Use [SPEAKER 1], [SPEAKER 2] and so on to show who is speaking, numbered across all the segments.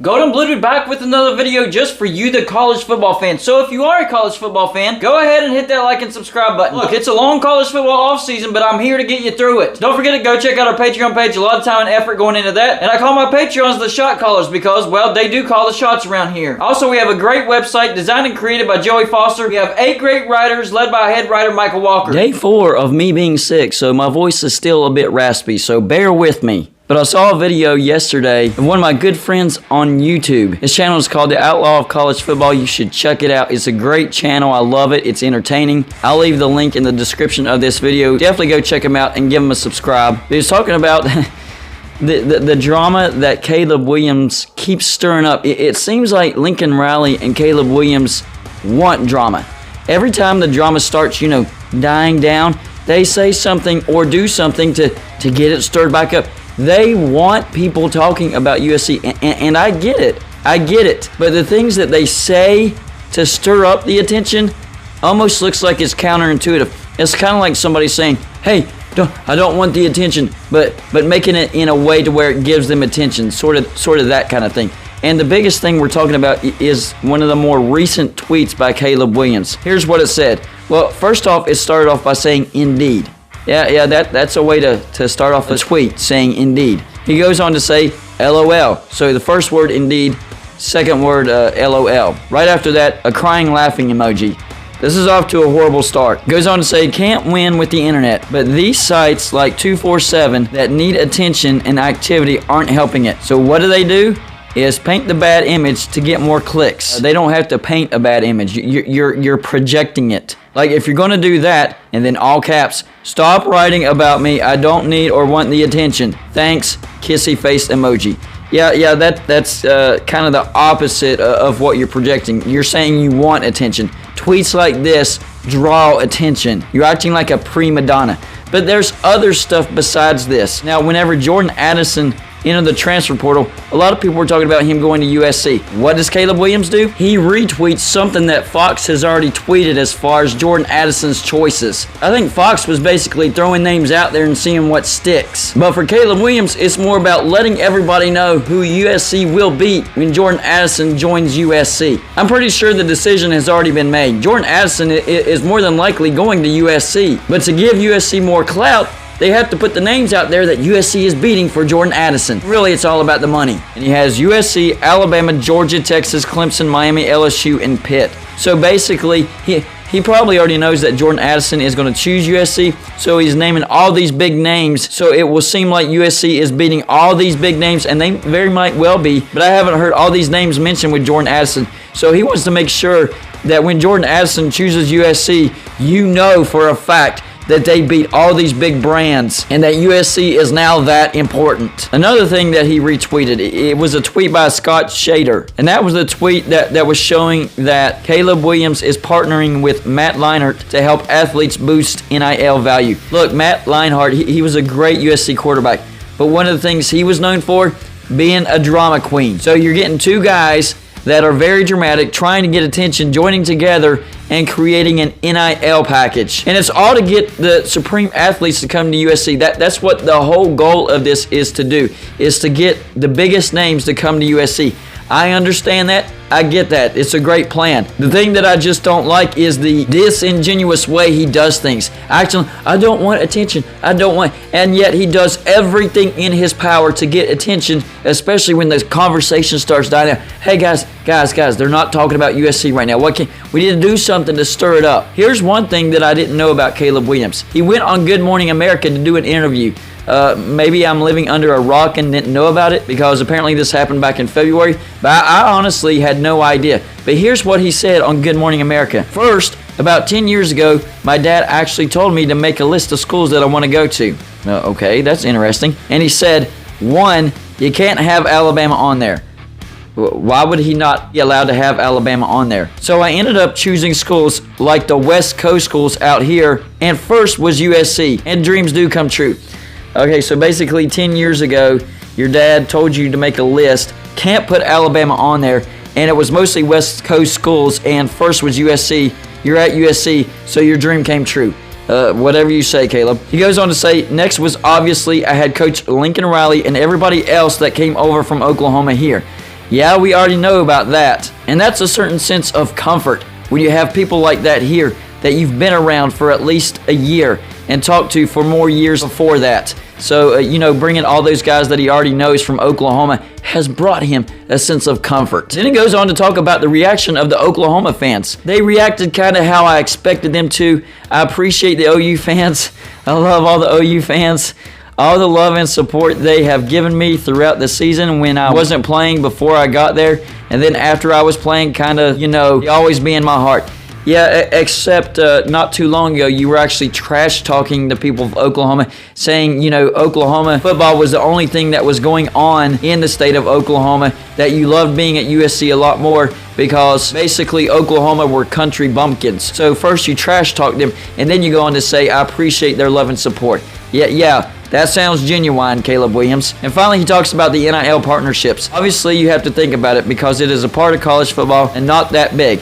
[SPEAKER 1] Golden Bluted back with another video just for you, the college football fan. So if you are a college football fan, go ahead and hit that like and subscribe button. Look, it's a long college football offseason, but I'm here to get you through it. Don't forget to go check out our Patreon page. A lot of time and effort going into that. And I call my Patreons the shot callers because, well, they do call the shots around here. Also, we have a great website designed and created by Joey Foster. We have 8 great writers led by head writer Michael Walker.
[SPEAKER 2] Day 4 of me being sick, so my voice is still a bit raspy, so bear with me. But I saw a video yesterday of one of my good friends on YouTube. His channel is called the Outlaw of College Football. You should check it out. It's a great channel. I love it. It's entertaining. I'll leave the link in the description of this video. Definitely go check him out and give him a subscribe. He was talking about the drama that Caleb Williams keeps stirring up. It seems like Lincoln Riley and Caleb Williams want drama. Every time the drama starts, dying down, they say something or do something to get it stirred back up. They want people talking about USC, and I get it. I get it. But the things that they say to stir up the attention almost looks like it's counterintuitive. It's kind of like somebody saying, hey, I don't want the attention, but making it in a way to where it gives them attention, sort of that kind of thing. And the biggest thing we're talking about is one of the more recent tweets by Caleb Williams. Here's what it said. Well, first off, it started off by saying indeed. Yeah, that's a way to start off a tweet, saying indeed. He goes on to say LOL. So the first word indeed, second word LOL. Right after that, a crying laughing emoji. This is off to a horrible start. Goes on to say, can't win with the internet, but these sites like 247 that need attention and activity aren't helping it. So what do? Is paint the bad image to get more clicks. They don't have to paint a bad image. You're projecting it. Like if you're gonna do that, and then all caps, stop writing about me. I don't need or want the attention. Thanks, kissy face emoji. Yeah, that's kind of the opposite of what you're projecting. You're saying you want attention. Tweets like this draw attention. You're acting like a prima donna. But there's other stuff besides this. Now, whenever Jordan Addison entered the transfer portal, a lot of people were talking about him going to USC. What does Caleb Williams do? He retweets something that Fox has already tweeted as far as Jordan Addison's choices. I think Fox was basically throwing names out there and seeing what sticks. But for Caleb Williams, it's more about letting everybody know who USC will beat when Jordan Addison joins USC. I'm pretty sure the decision has already been made. Jordan Addison is more than likely going to USC. But to give USC more clout, they have to put the names out there that USC is beating for Jordan Addison. Really, it's all about the money. And he has USC, Alabama, Georgia, Texas, Clemson, Miami, LSU, and Pitt. So basically, he probably already knows that Jordan Addison is going to choose USC, so he's naming all these big names, so it will seem like USC is beating all these big names, and they very might well be, but I haven't heard all these names mentioned with Jordan Addison. So he wants to make sure that when Jordan Addison chooses USC, you know for a fact that they beat all these big brands and that USC is now that important. Another thing that he retweeted, it was a tweet by Scott Shader, and that was the tweet that was showing that Caleb Williams is partnering with Matt Leinart to help athletes boost NIL value. Look, Matt Leinart, he was a great USC quarterback, but one of the things he was known for, being a drama queen. So you're getting two guys that are very dramatic, trying to get attention, joining together and creating an NIL package. And it's all to get the supreme athletes to come to USC. That's what the whole goal of this is to do, is to get the biggest names to come to USC. I understand that. I get that. It's a great plan. The thing that I just don't like is the disingenuous way he does things. Actually, I don't want attention. And yet he does everything in his power to get attention, especially when the conversation starts dying down. Hey guys, they're not talking about USC right now. We need to do something to stir it up. Here's one thing that I didn't know about Caleb Williams. He went on Good Morning America to do an interview. Maybe I'm living under a rock and didn't know about it because apparently this happened back in February, but I honestly had no idea. But here's what he said on Good Morning America. First, about 10 years ago, my dad actually told me to make a list of schools that I want to go to. Okay, that's interesting. And he said, 1, you can't have Alabama on there. Why would he not be allowed to have Alabama on there? So I ended up choosing schools like the West Coast schools out here, and first was USC, and dreams do come true. Okay, so basically 10 years ago, your dad told you to make a list, can't put Alabama on there, and it was mostly West Coast schools, and first was USC. You're at USC, so your dream came true. Whatever you say, Caleb. He goes on to say, next was obviously I had Coach Lincoln Riley and everybody else that came over from Oklahoma here. Yeah, we already know about that. And that's a certain sense of comfort when you have people like that here that you've been around for at least a year and talked to for more years before that. So, bringing all those guys that he already knows from Oklahoma has brought him a sense of comfort. Then he goes on to talk about the reaction of the Oklahoma fans. They reacted kind of how I expected them to. I appreciate the OU fans. I love all the OU fans. All the love and support they have given me throughout the season when I wasn't playing before I got there. And then after I was playing, kind of, they always be in my heart. Yeah, except not too long ago, you were actually trash talking the people of Oklahoma, saying, Oklahoma football was the only thing that was going on in the state of Oklahoma, that you loved being at USC a lot more because basically Oklahoma were country bumpkins. So first you trash talk them, and then you go on to say, I appreciate their love and support. Yeah, that sounds genuine, Caleb Williams. And finally, he talks about the NIL partnerships. Obviously, you have to think about it because it is a part of college football and not that big.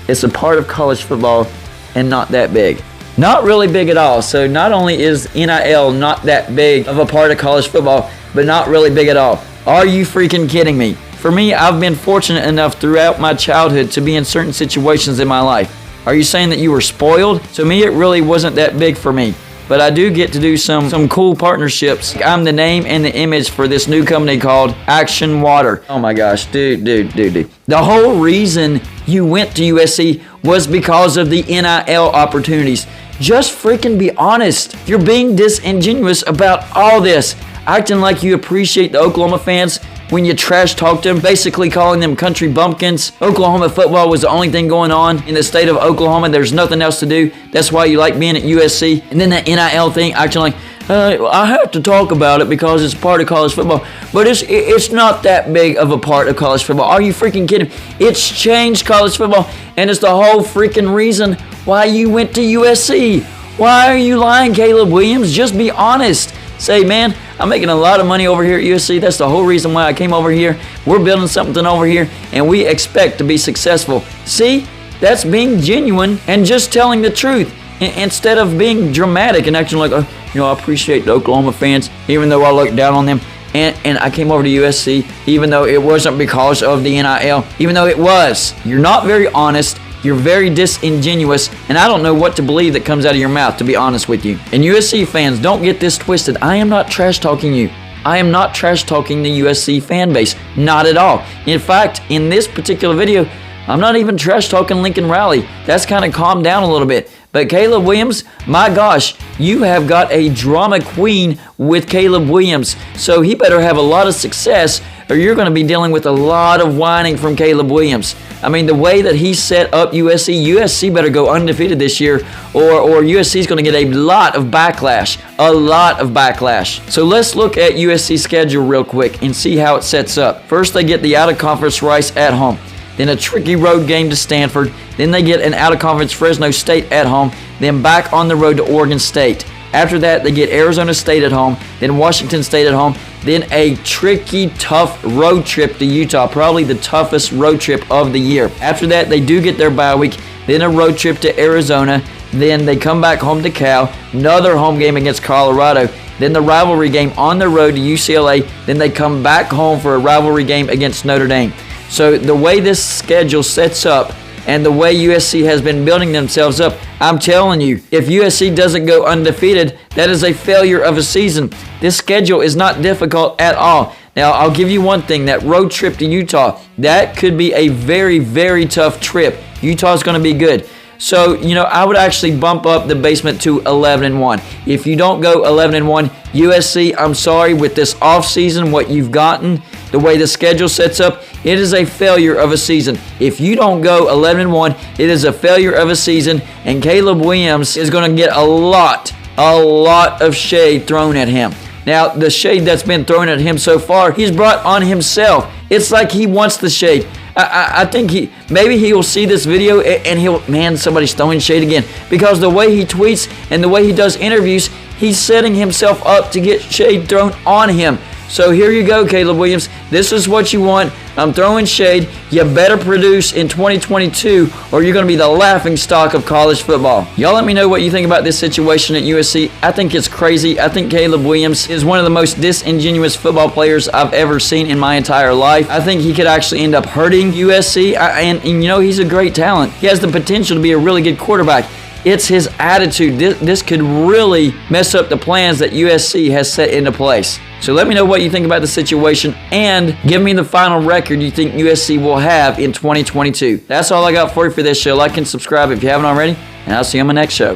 [SPEAKER 2] It's a part of college football and not that big. Not really big at all. So not only is NIL not that big of a part of college football, but not really big at all. Are you freaking kidding me? For me, I've been fortunate enough throughout my childhood to be in certain situations in my life. Are you saying that you were spoiled? To me, it really wasn't that big for me. But I do get to do some cool partnerships. I'm the name and the image for this new company called Action Water. Oh my gosh, dude. The whole reason you went to USC was because of the NIL opportunities. Just freaking be honest. You're being disingenuous about all this. Acting like you appreciate the Oklahoma fans when you trash talked them, basically calling them country bumpkins. Oklahoma football was the only thing going on in the state of Oklahoma. There's nothing else to do. That's why you like being at USC. And then that NIL thing, acting like, I have to talk about it because it's part of college football. But it's not that big of a part of college football. Are you freaking kidding? It's changed college football, and it's the whole freaking reason why you went to USC. Why are you lying, Caleb Williams? Just be honest. Say, man, I'm making a lot of money over here at USC. That's the whole reason why I came over here. We're building something over here, and we expect to be successful. See, that's being genuine and just telling the truth instead of being dramatic and acting like, I appreciate the Oklahoma fans, even though I look down on them. And I came over to USC, even though it wasn't because of the NIL, even though it was. You're not very honest. You're very disingenuous, and I don't know what to believe that comes out of your mouth, to be honest with you. And USC fans, don't get this twisted. I am not trash talking you. I am not trash talking the USC fan base. Not at all. In fact, in this particular video, I'm not even trash talking Lincoln Riley. That's kind of calmed down a little bit. But Caleb Williams, my gosh, you have got a drama queen with Caleb Williams. So he better have a lot of success or you're going to be dealing with a lot of whining from Caleb Williams. I mean, the way that he set up USC better go undefeated this year or USC is going to get a lot of backlash. A lot of backlash. So let's look at USC's schedule real quick and see how it sets up. First, they get the out-of-conference Rice at home. Then a tricky road game to Stanford. Then they get an out-of-conference Fresno State at home. Then back on the road to Oregon State. After that, they get Arizona State at home. Then Washington State at home. Then a tricky, tough road trip to Utah. Probably the toughest road trip of the year. After that, they do get their bye week. Then a road trip to Arizona. Then they come back home to Cal. Another home game against Colorado. Then the rivalry game on the road to UCLA. Then they come back home for a rivalry game against Notre Dame. So the way this schedule sets up and the way USC has been building themselves up, I'm telling you, if USC doesn't go undefeated, that is a failure of a season. This schedule is not difficult at all. Now, I'll give you one thing, that road trip to Utah, that could be a very, very tough trip. Utah's going to be good. So, I would actually bump up the basement to 11-1. If you don't go 11-1, USC, I'm sorry, with this offseason, what you've gotten, the way the schedule sets up, it is a failure of a season. If you don't go 11-1, it is a failure of a season, and Caleb Williams is going to get a lot of shade thrown at him. Now, the shade that's been thrown at him so far, he's brought on himself. It's like he wants the shade. I think maybe he will see this video and somebody's throwing shade again. Because the way he tweets and the way he does interviews, he's setting himself up to get shade thrown on him. So here you go, Caleb Williams. This is what you want. I'm throwing shade. You better produce in 2022 or you're going to be the laughing stock of college football. Y'all let me know what you think about this situation at USC. I think it's crazy. I think Caleb Williams is one of the most disingenuous football players I've ever seen in my entire life. I think he could actually end up hurting USC. And you know, he's a great talent. He has the potential to be a really good quarterback. It's his attitude. This could really mess up the plans that USC has set into place. So let me know what you think about the situation and give me the final record you think USC will have in 2022. That's all I got for you for this show. Like and subscribe if you haven't already, and I'll see you on my next show.